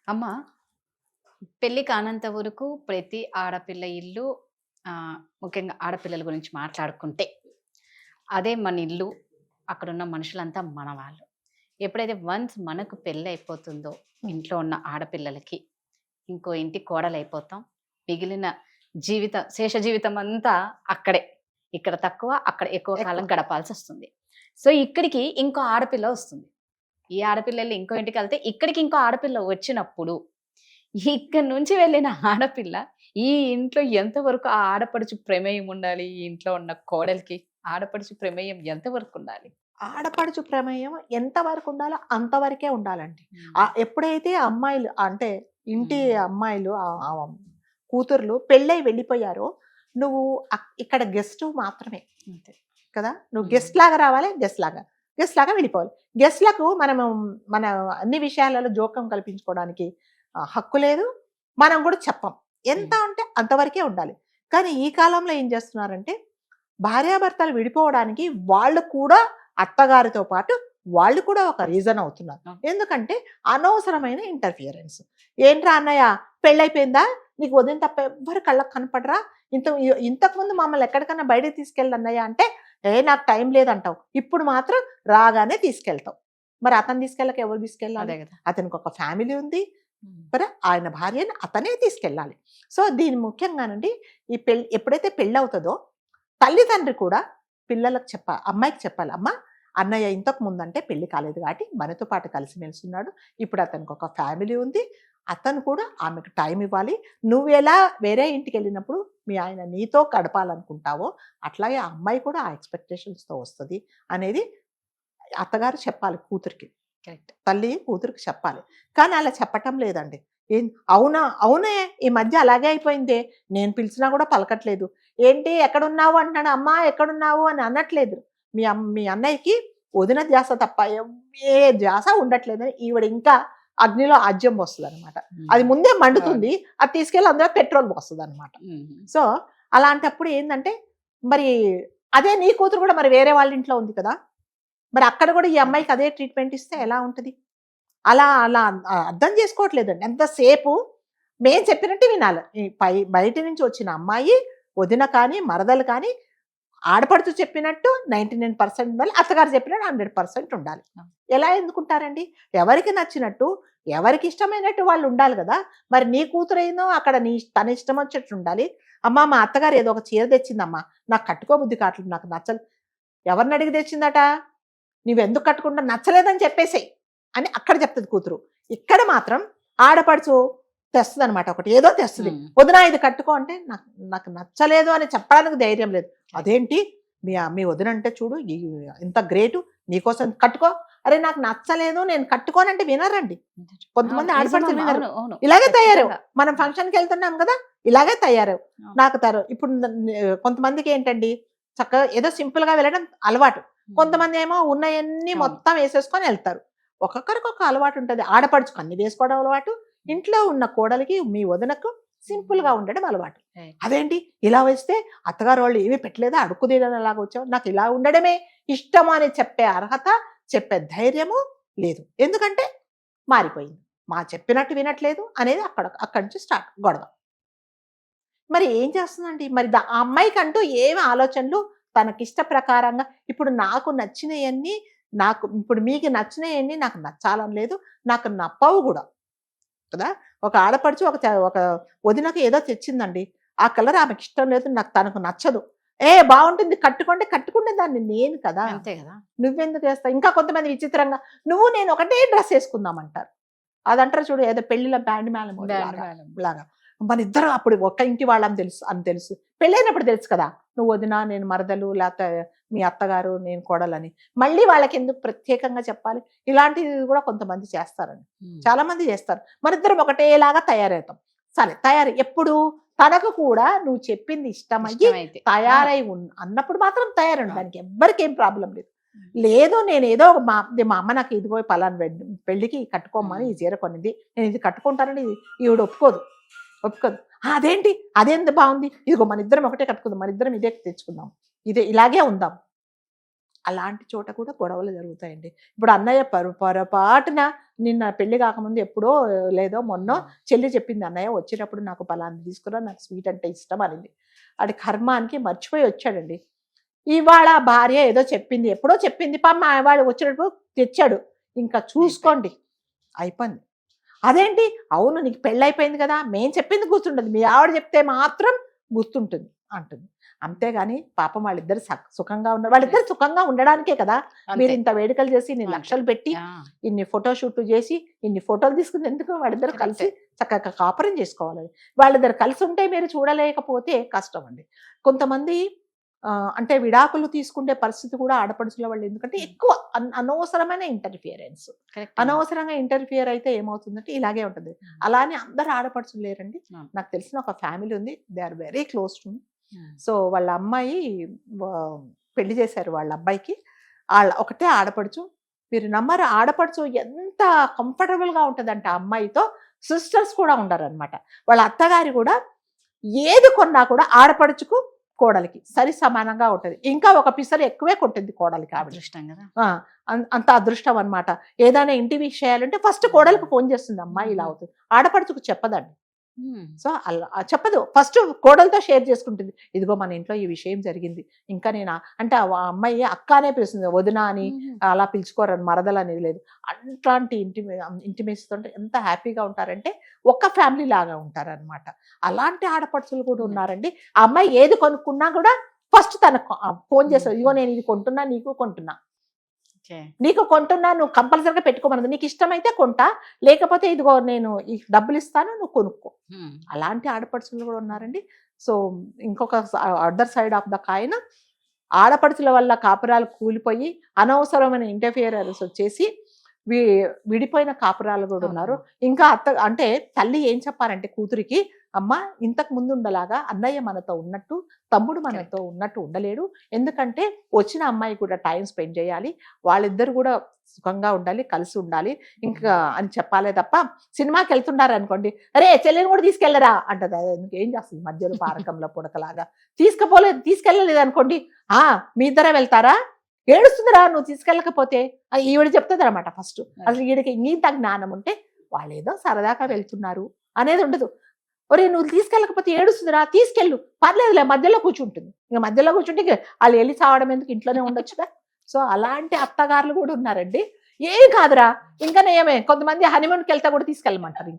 అమ్మ, పెళ్లి కానంత వరకు ప్రతి ఆడపిల్ల ఇల్లు ముఖ్యంగా ఆడపిల్లల గురించి మాట్లాడుకుంటే, అదే మన ఇల్లు. అక్కడున్న మనుషులంతా మనవాళ్ళు. ఎప్పుడైతే వన్స్ మనకు పెళ్ళైపోతుందో, ఇంట్లో ఉన్న ఆడపిల్లలకి ఇంకో ఇంటి కోడలైపోతాం. మిగిలిన శేష జీవితం అంతా అక్కడే. ఇక్కడ తక్కువ, అక్కడ ఎక్కువ ఎక్కువ. కాలం గడపాల్సొస్తుంది. సో, ఇక్కడికి ఇంకో ఆడపిల్ల వస్తుంది. ఈ ఆడపిల్లెళ్ళి ఇంకో ఇంటికెళ్తే, ఇక్కడికి ఇంకో ఆడపిల్ల వచ్చినప్పుడు, ఇక్కడి నుంచి వెళ్ళిన ఆడపిల్ల ఈ ఇంట్లో ఎంతవరకు ఆ ఆడపడుచు ప్రమేయం ఉండాలి? ఈ ఇంట్లో ఉన్న కోడలికి ఆడపడుచు ప్రమేయం ఎంతవరకు ఉండాలి? ఆడపడుచు ప్రమేయం ఎంత వరకు ఉండాలో అంతవరకే ఉండాలండి. హ్మ్. ఎప్పుడైతే అమ్మాయిలు అంటే ఇంటి హ్మ్. అమ్మాయిలు కూతుర్లు పెళ్ళై వెళ్ళిపోయారో, నువ్వు ఇక్కడ గెస్ట్ మాత్రమే అంతే. కదా! నువ్వు హ్మ్. గెస్ట్ లాగా రావాలి, గెస్ట్ లాగా వెళ్ళిపోవాలి. గెస్ట్‌లకు మన అన్ని విషయాలలో జోక్యం కల్పించుకోవడానికి హక్కు లేదు. మనం కూడా చెప్పం. ఎంత హ్మ్. అంటే అంతవరకే ఉండాలి. కానీ ఈ కాలంలో ఏం చేస్తున్నారంటే, భార్యాభర్తలు విడిపోవడానికి వాళ్ళు కూడా అత్తగారితో పాటు వాళ్ళు కూడా ఒక రీజన్ అవుతున్నారు. ఆ! ఎందుకంటే అనవసరమైన ఇంటర్ఫియరెన్స్. "ఏంట్రా అన్నయ్య పెళ్ళైపోయిందా? నీకు వదిన తప్ప ఎవ్వరు కళ్ళకి కనపడరా? ఇంతకుముందు మమ్మల్ని ఎక్కడికన్నా బయటకి తీసుకెళ్ళు అన్నయ్య" అంటే, నాకు టైం లేదంటావు. ఇప్పుడు మాత్రం రాగానే తీసుకెళ్తావు. మరి అతను తీసుకెళ్ళక ఎవరు తీసుకెళ్ళాలి? అదే గదా! అతనికి ఒక ఫ్యామిలీ ఉంది. హ్మ్. మరి ఆయన భార్యని అతనే తీసుకెళ్ళాలి. సో, దీని ముఖ్యంగానండి ఈ ఎప్పుడైతే పెళ్ళవుతదో తల్లిదండ్రి కూడా పిల్లలకు అమ్మాయికి చెప్పాలి. "అమ్మ, అన్నయ్య ఇంతకు ముందంటే పెళ్లి కాలేదు కాబట్టి మనతో పాటు కలిసిమెలిసున్నాడు. ఇప్పుడు అతనికి ఒక ఫ్యామిలీ ఉంది. అతను కూడా ఆమెకు టైం ఇవ్వాలి. నువ్వెలా వేరే ఇంటికెళ్ళినప్పుడు మీ ఆయన నీతో గడపాలనుకుంటావో, అట్లాగే ఆ అమ్మాయి కూడా ఆ ఎక్స్‌పెక్టేషన్స్‌తో వస్తది" అనేది అత్తగారు చెప్పాలి కూతురికి. కరెక్ట్. తల్లి కూతురికి చెప్పాలి. కానీ అలా చెప్పటం లేదండి. ఏం అవునా? అవునే ఈ మధ్య అలాగే అయిపోయిందే. నేను పిలిచినా కూడా పలకట్లేదు. ఏంటి ఎక్కడున్నావు అంటున్నాడు. అమ్మా ఎక్కడున్నావు అని అనట్లేదు. మీ అన్నయ్యకి వదిన ధ్యాస తప్ప ఏ ధ్యాస ఉండట్లేదని ఈవిడ ఇంకా అగ్నిలో ఆజ్యం పోస్తదనమాట. అది హ్మ్. ముందే అవును. మండుతుంది. అది తీసుకెళ్ళి అందులో పెట్రోల్ పోస్తదనమాట. హుహు. సో, అలాంటప్పుడు ఏందంటే మరి అదే నీ కూతురు కూడా మరి వేరే వాళ్ళ ఇంట్లో ఉంది కదా! మరి అక్కడ కూడా ఈ అంతే. అమ్మాయికి అదే ట్రీట్‌మెంట్ ఇస్తే ఎలా ఉంటది? అలా అలా అర్థం చేసుకోవట్లేదండి. ఎంతసేపు మేము చెప్పినట్టు వినాలి. ఈ బయట నుంచి వచ్చిన అమ్మాయి, వదిన కానీ, మరదలు కానీ, ఆడపడుచు చెప్పినట్టు 99% ఉండాలి. అత్తగారు చెప్పినట్టు 100% ఉండాలి. ఆ! ఎలా ఎందుకుంటారండి? ఎవరికి నచ్చినట్టు, ఎవరికి ఇష్టమైనట్టు వాళ్ళు ఉండాలి గదా! మరి నీ కూతురేమో అక్కడ తన ఇష్టం వచ్చేట్టు ఉండాలి. అమ్మ మా అత్తగారు ఏదో ఒక చీర తెచ్చిందమ్మా. నాకు కట్టుకోబుద్ధి కావట్లేదు. నాకు నచ్చలేదు. ఎవరిని అడిగి తెచ్చిందట? నువ్వెందుకు కట్టుకుంటావు? నచ్చలేదని చెప్పేసేయి అని అక్కడ చెప్తది కూతురు. ఇక్కడ మాత్రం ఆడపడుచు తెస్తదనమాట ఒకటి. ఏదో తెస్తది. హ్మ్. వదినా ఇది కట్టుకో అంటే నాకు నాకు నచ్చలేదు అని చెప్పడానికి ధైర్యం లేదు. అదేంటి మీ వదినంటే చూడు ఇంత గ్రేటు నీకోసం కట్టుకో. అరే నాకు నచ్చలేదు నేను కట్టుకోనంటే వినరండి. అవును. కొంతమంది ఆడపడుచులు నిజమమ్మా. వినరు. అవును. అవును. ఇలాగే తయారవు. ఖచ్చితంగా. మనం ఫంక్షన్‌కెళ్తున్నాం గదా! ఇలాగే తయారవు. అవును. నాకు ఇప్పుడు కొంతమందికేంటండి చక్కగా ఏదో సింపుల్‌గా వెళ్ళడం అలవాటు. హ్మ్. కొంతమందేమో ఉన్నయన్నీ అవును. మొత్తం ఏసేసుకొని ఎళ్తారు. ఒక్కొక్కరికి ఒక అలవాటుంటది. ఆడపడుచుకు అన్ని వేసుకోవడం అలవాటు. ఇంట్లో ఉన్న కోడలికి, మీ వదినకు సింపుల్‌గా ఉండడం అలవాటు. రైట్. అదేంటి ఇలా వేస్తే అత్తగారు వాళ్ళు ఏమి పెట్టలేదా? అడుక్కు తినేలాగా వచ్చావు. నాకు ఇలా ఉండడమే ఇష్టము అని చెప్పే అర్హత, చెప్పే ధైర్యము లేదు. ఎందుకంటే మారిపోయింది. చెప్పినట్టు వినట్లేదు అనేది అక్కడి నుంచి స్టార్ట్ గొడవ. మరి ఏం చేస్తుందండి? మరి ఆ అమ్మాయికంటూ ఏమి ఆలోచనలు తనకిష్ట ప్రకారంగా ఇప్పుడు నాకు నచ్చినయన్నీ ఇప్పుడు మీకు నచ్చినయన్నీ నాకు నచ్చాలని లేదు. నాకు నప్పవు గూడా. కదా! ఒక ఆడపడుచు ఒక వదినకి ఏదో తెచ్చిందండి. ఆ కలర్ ఆమెకిష్టం లేదు. తనకు నచ్చదు. బావుంటుంది కట్టుకోంటే కట్టుకునే దాన్ని నేను కదా! అంతే గదా! నువ్వెందుకేస్తావు? ఇంకా కొంతమంది విచిత్రంగా నువ్వు నేను ఒకటే డ్రెస్ ఏసుకుందాం అంటారు. అదంటారు చూడు ఏదో పెళ్ళిలో బ్యాండ్ మేళం బ్యాండ్ లాగా. మేళం. లాగా. మనిద్దరం అప్పుడు ఒక్క ఇంటి వాళ్ళని తెలుసు. పెళ్ళైనప్పుడు తెలుసు కదా! నువ్వు వదిన, నేను మరదలు లేతే మీ అత్తగారు, నేను కోడలని. మళ్ళీ వాళ్ళకెందుకు ప్రత్యేకంగా చెప్పాలి? ఇలాంటివి కూడా కొంతమంది చేస్తారండి. హ్మ్. చాలా మంది చేస్తారు. మనిద్దరం ఒకటేలాగా తయారవుతాం. సరే ఎప్పుడు తనకు కూడా నువ్వు చెప్పింది ఇష్టమయ్యి ఇష్టమైతే. అవును. తయారై అన్నప్పుడు మాత్రం తయారుండు. అవును. దానికి ఎవ్వరికేం ప్రాబ్లమ్ లేదు. హ్మ్. లేదు నేనేదో మా అమ్మ నాకు ఇదిగో పలానా పెళ్ళికి కట్టుకోమని ఈ హ్మ్. చీర కొనింది. నేను ఇది కట్టుకుంటానని ఈవిడ ఒప్పుకోదు. అదేంటి? అదెంత బావుంది. ఇదిగో మనిద్దరం ఒకటే కట్టుకుందాం. మనిద్దరం ఇదే తెచ్చుకుందాం. ఇలాగే ఉందాం. అలాంటి చోట కూడా గొడవలు జరుగుతాయండి. ఇప్పుడు అన్నయ్య పొరపాటున నిన్న పెళ్లి కాకముందు ఎప్పుడో లేదో మొన్నో చెల్లి చెప్పింది, అన్నయ్య వచ్చేటప్పుడు నాకు పలానా తీసుకురా, నాకు స్వీట్ అంటే ఇష్టం అనింది. అది కర్మానికి మర్చిపోయి వచ్చాడండి. ఇవాళ భార్య ఏదో చెప్పింది, ఎప్పుడో చెప్పింది, పాప వాడు వచ్చినప్పుడు తెచ్చాడు. ఇంకా చూసుకోండి, అయిపోయింది. అదేంటి, అవును నీకు పెళ్ళి అయిపోయింది కదా, మేం చెప్పింది గుర్తుంటుంది, మీ ఆవిడ చెప్తే మాత్రం గుర్తుంటుంది అంటుంది. అంతేగాని పాపం వాళ్ళిద్దరు సుఖంగా ఉన్నారు. వాళ్ళిద్దరు సుఖంగా ఉండడానికే కదా మీరు ఇంత వేడుకలు చేసి, ఇన్ని లక్షలు పెట్టి, ఇన్ని ఫోటోషూట్లు చేసి, ఇన్ని ఫోటోలు తీసుకుని, ఎందుకు వాళ్ళిద్దరు కలిసి చక్కగా కాపురం చేసుకోవాలి. వాళ్ళిద్దరు కలిసి ఉంటే మీరు చూడలేకపోతే కష్టం అండి. కొంతమంది అంటే విడాకులు తీసుకునే పరిస్థితి కూడా ఆడపడుచుల వాళ్ళు, ఎందుకంటే ఎక్కువ అనవసరమైన ఇంటర్ఫియరెన్స్. అనవసరంగా ఇంటర్ఫియర్ అయితే ఏమవుతుందంటే ఇలాగే ఉంటుంది. అలానే అందరు ఆడపడుచులు లేరండి. నాకు తెలిసిన ఒక ఫ్యామిలీ ఉంది, they are very close to me. So వాళ్ళ అమ్మాయి పెళ్లి చేశారు వాళ్ళ అబ్బాయికి. వాళ్ళ ఒకటే ఆడపడుచు. మీరు నమ్మరు, ఆడపడుచు ఎంత కంఫర్టబుల్గా ఉంటుందంటే ఆ అమ్మాయితో. సిస్టర్స్ కూడా ఉండరనమాట. వాళ్ళ అత్తగారి కూడా ఏది కొన్నా కూడా ఆడపడుచుకు కోడలికి సరి సమానంగా ఉంటుంది. ఇంకా ఒక పిసరు ఎక్కువే కొట్టింది కోడలికి. అదృష్టం కదా, అంత అదృష్టం అనమాట. ఏదైనా ఇంటి విషయాలంటే ఫస్ట్ కోడలికి ఫోన్ చేస్తుంది, అమ్మాయి ఇలా అవుతుంది. ఆడపడుచుకు చెప్పదండి. సో అలా చెప్పదు, ఫస్ట్ కోడలతో షేర్ చేసుకుంటుంది. ఇదిగో మన ఇంట్లో ఈ విషయం జరిగింది. ఇంకా నేను అంటే ఆ అమ్మాయి అక్కనే పిలుస్తుంది, వదిన అని అలా పిలుచుకోరని, మరదలు అనేది లేదు. అట్లాంటి ఇంటిమేసితో ఎంత హ్యాపీగా ఉంటారంటే ఒక ఫ్యామిలీ లాగా ఉంటారనమాట. అలాంటి ఆడపడుచులు కూడా ఉన్నారండి. ఆ అమ్మాయి ఏది కొనుక్కున్నా కూడా ఫస్ట్ తనకు ఫోన్ చేస్తారు, ఇదిగో నేను ఇది కొంటున్నా, నీకు కొంటున్నా, నీకు కొంటున్నా, నువ్వు కంపల్సరీగా పెట్టుకోమన్నది, నీకు ఇష్టమైతే కొంటా, లేకపోతే ఇదిగో నేను ఈ డబ్బులు ఇస్తాను, నువ్వు కొనుక్కో. అలాంటి ఆడపడుచులు కూడా ఉన్నారండి. సో ఇంకొక other side of the coin, ఆడపడుచుల వల్ల కాపురాలు కూలిపోయి అనవసరమైన ఇంటర్ఫియరెన్స్ వచ్చేసి విడిపోయిన కాపురాలు కూడా ఉన్నారు. ఇంకా అంటే తల్లి ఏం చెప్పారంటే కూతురికి, అమ్మ ఇంతకు ముందు ఉండలాగా అన్నయ్య మనతో ఉన్నట్టు, తమ్ముడు మనతో ఉన్నట్టు ఉండలేడు. ఎందుకంటే వచ్చిన అమ్మాయి కూడా టైం స్పెండ్ చేయాలి, వాళ్ళిద్దరు కూడా సుఖంగా ఉండాలి, కలిసి ఉండాలి ఇంకా అని చెప్పాలే తప్ప, సినిమాకి వెళ్తున్నారు అనుకోండి, అరే చెల్లెని కూడా తీసుకెళ్ళరా అంటది. అది ఏం చేస్తుంది, మధ్యలో పారకంలో పుడకలాగా. తీసుకెళ్ళలేదు అనుకోండి, మీ ఇద్దరే వెళ్తారా, ఏడుస్తుందిరా నువ్వు తీసుకెళ్ళకపోతే, ఈవిడ చెప్తుంది అనమాట. ఫస్ట్ అసలు ఈవిడికి ఇంత జ్ఞానం ఉంటే వాళ్ళు ఏదో సరదాగా వెళ్తున్నారు అనేది ఉండదు. ఒరే నువ్వు తీసుకెళ్ళకపోతే ఏడుస్తుందిరా, తీసుకెళ్ళు, పర్లేదులే, మధ్యలో కూర్చుంటుంది. ఇంకా మధ్యలో కూర్చుంటే వాళ్ళు వెళ్ళి చావడం ఎందుకు, ఇంట్లోనే ఉండొచ్చుగా. సో అలాంటి అత్తగారులు కూడా ఉన్నారండి. ఏం కాదురా, ఇంకా ఏమే కొంతమంది హనీమూన్కి వెళ్తే కూడా తీసుకెళ్ళమంటారు.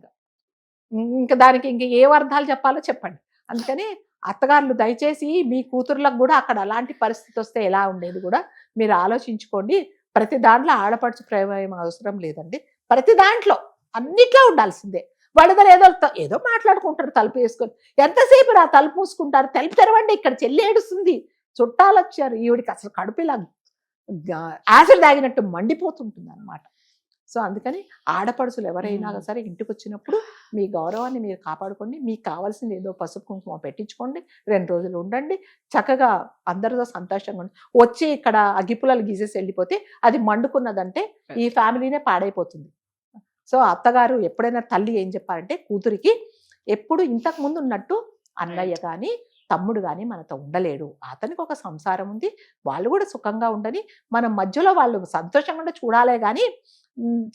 ఇంకా దానికి ఇంకా ఏ అర్థాలు చెప్పాలో చెప్పండి. అందుకని అత్తగారులు దయచేసి మీ కూతుర్లకు కూడా అక్కడ అలాంటి పరిస్థితి వస్తే ఎలా ఉండేది కూడా మీరు ఆలోచించుకోండి. ప్రతి దాంట్లో ఆడపడుచు ప్రేమ అవసరం లేదండి. ప్రతి దాంట్లో అన్నిట్లో ఉండాల్సిందే. వాళ్ళిద్దరు ఏదో మాట్లాడుకుంటారు తలుపు వేసుకొని, ఎంతసేపు రా తలుపు మూసుకుంటారు, తలుపు తెరవండి, ఇక్కడ చెల్లి ఏడుస్తుంది, చుట్టాలు వచ్చారు. ఈవిడికి అసలు కడుపు ఇలా యాసిడ్ తాగినట్టు మండిపోతుంటుంది అనమాట. సో అందుకని ఆడపడుచులు ఎవరైనా సరే ఇంటికి వచ్చినప్పుడు మీ గౌరవాన్ని మీరు కాపాడుకోండి. మీకు కావాల్సింది ఏదో పసుపు కుంకుమ పెట్టించుకోండి, 2 రోజులు ఉండండి, చక్కగా అందరితో సంతోషంగా ఉండి. వచ్చి ఇక్కడ అగ్గిపుల్లలు గీసేసి వెళ్ళిపోతే అది మండుకున్నదంటే ఈ ఫ్యామిలీనే పాడైపోతుంది. సో అత్తగారు ఎప్పుడైనా తల్లి ఏం చెప్పారంటే కూతురికి, ఎప్పుడు ఇంతకు ముందు ఉన్నట్టు అన్నయ్య కానీ తమ్ముడు కానీ మనతో ఉండలేడు, అతనికి ఒక సంసారం ఉంది, వాళ్ళు కూడా సుఖంగా ఉండని, మనం మధ్యలో వాళ్ళు సంతోషంగా చూడాలే కానీ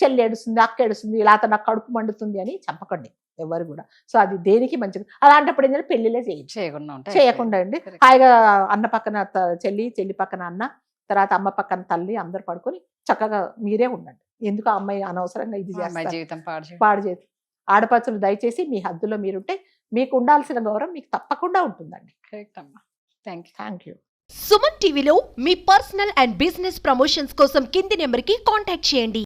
చెల్లి ఏడుస్తుంది, అక్క ఏడుస్తుంది, ఇలా నాకు కడుపు మండుతుంది అని చెప్పకండి ఎవరు కూడా. సో అది దేనికి మంచిది. అలాంటప్పుడు ఏంటంటే పెళ్లిలే చేయకుండా అండి, హాయిగా అన్న పక్కన చెల్లి, చెల్లి పక్కన అన్న, తర్వాత అమ్మ పక్కన తల్లి, అందరు పడుకొని చక్కగా మీరే ఉండండి. ఎందుకు ఆ అమ్మాయి అనవసరంగా ఇది జీవితం పాడు చేతి. ఆడపడుచులు దయచేసి మీ హద్దులో మీరుంటే మీకు ఉండాల్సిన గౌరవం మీకు తప్పకుండా ఉంటుందండి. Thank you. సుమన్ టీవీలో మీ పర్సనల్ అండ్ బిజినెస్ ప్రమోషన్స్ కోసం కింది నెంబర్కి కాంటాక్ట్ చేయండి.